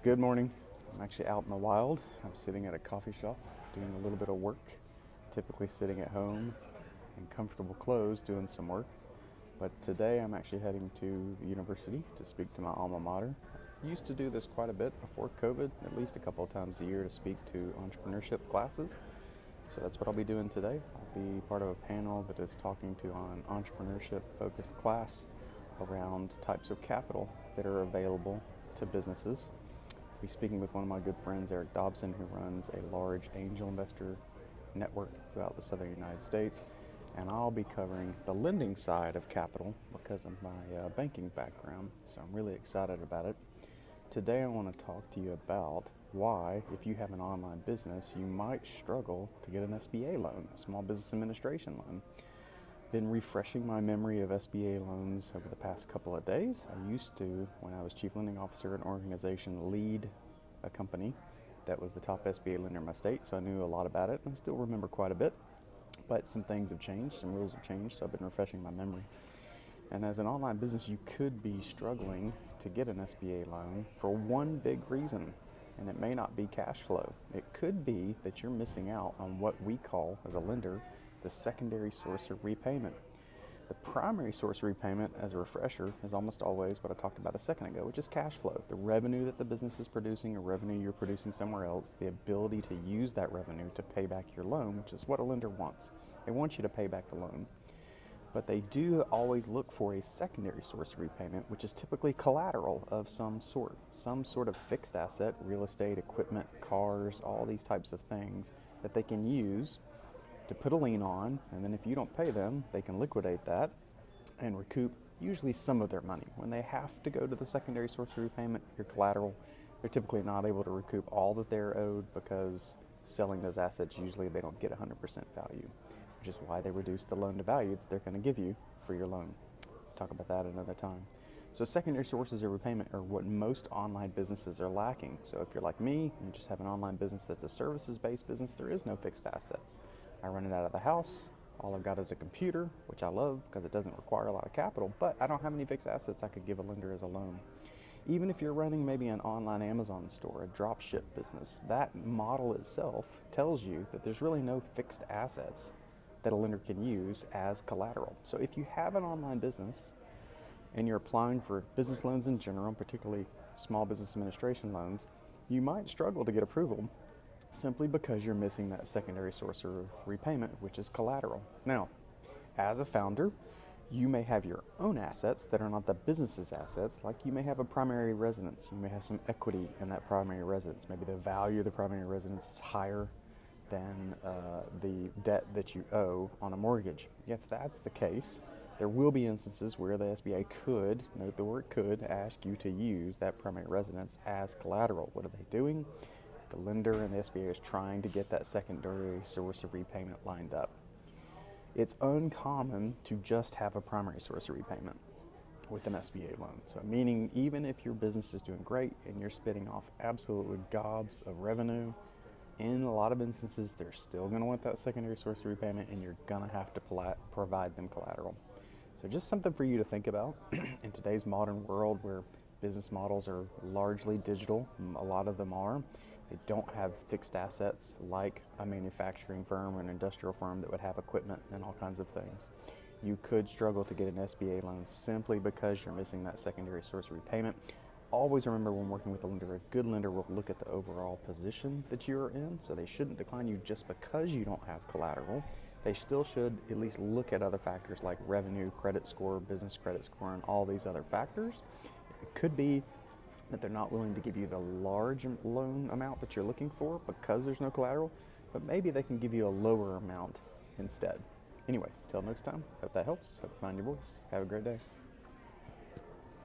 Good morning. I'm actually out in the wild. I'm sitting at a coffee shop doing a little bit of work, typically sitting at home in comfortable clothes doing some work. But today I'm actually heading to the university to speak to my alma mater. I used to do this quite a bit before COVID, at least a couple of times a year to speak to entrepreneurship classes. So that's what I'll be doing today. I'll be part of a panel that is talking to an entrepreneurship focused class around types of capital that are available to businesses. I'll be speaking with one of my good friends, Eric Dobson, who runs a large angel investor network throughout the southern United States. And I'll be covering the lending side of capital because of my banking background. So I'm really excited about it. Today I want to talk to you about why, if you have an online business, you might struggle to get an SBA loan, a small business administration loan. Been refreshing my memory of SBA loans over the past couple of days. I used to, when I was chief lending officer at an organization, lead a company that was the top SBA lender in my state, so I knew a lot about it, and I still remember quite a bit. But some things have changed, some rules have changed, so I've been refreshing my memory. And as an online business, you could be struggling to get an SBA loan for one big reason, and it may not be cash flow. It could be that you're missing out on what we call, as a lender, the secondary source of repayment. The primary source of repayment, as a refresher, is almost always what I talked about a second ago, which is cash flow. The revenue that the business is producing, or revenue you're producing somewhere else, the ability to use that revenue to pay back your loan, which is what a lender wants. They want you to pay back the loan. But they do always look for a secondary source of repayment, which is typically collateral of some sort of fixed asset, real estate, equipment, cars, all these types of things that they can use to put a lien on, and then if you don't pay them, they can liquidate that and recoup usually some of their money. When they have to go to the secondary source of repayment, your collateral, they're typically not able to recoup all that they're owed because selling those assets, usually they don't get 100% value, which is why they reduce the loan to value that they're going to give you for your loan. Talk about that another time. So secondary sources of repayment are what most online businesses are lacking. So if you're like me, you just have an online business that's a services-based business, there is no fixed assets. I run it out of the house. All I've got is a computer, which I love because it doesn't require a lot of capital, but I don't have any fixed assets I could give a lender as a loan. Even if you're running maybe an online Amazon store, a drop ship business, that model itself tells you that there's really no fixed assets that a lender can use as collateral. So if you have an online business and you're applying for business loans in general, particularly small business administration loans, you might struggle to get approval simply because you're missing that secondary source of repayment, which is collateral. Now, as a founder, you may have your own assets that are not the business's assets, like you may have a primary residence. You may have some equity in that primary residence. Maybe the value of the primary residence is higher than the debt that you owe on a mortgage. If that's the case, there will be instances where the SBA could, note the word could, ask you to use that primary residence as collateral. What are they doing? The lender and the SBA is trying to get that secondary source of repayment lined up. It's uncommon to just have a primary source of repayment with an SBA loan. So meaning even if your business is doing great and you're spitting off absolutely gobs of revenue, in a lot of instances, they're still going to want that secondary source of repayment, and you're going to have to provide them collateral. So just something for you to think about in today's modern world where business models are largely digital. A lot of them are. They don't have fixed assets like a manufacturing firm or an industrial firm that would have equipment and all kinds of things. You could struggle to get an SBA loan simply because you're missing that secondary source of repayment. Always remember, when working with a lender, a good lender will look at the overall position that you're in, so they shouldn't decline you just because you don't have collateral. They still should at least look at other factors like revenue, credit score, business credit score, and all these other factors. It could be that they're not willing to give you the large loan amount that you're looking for because there's no collateral, but maybe they can give you a lower amount instead. Anyways, until next time, hope that helps. Hope you find your voice. Have a great day.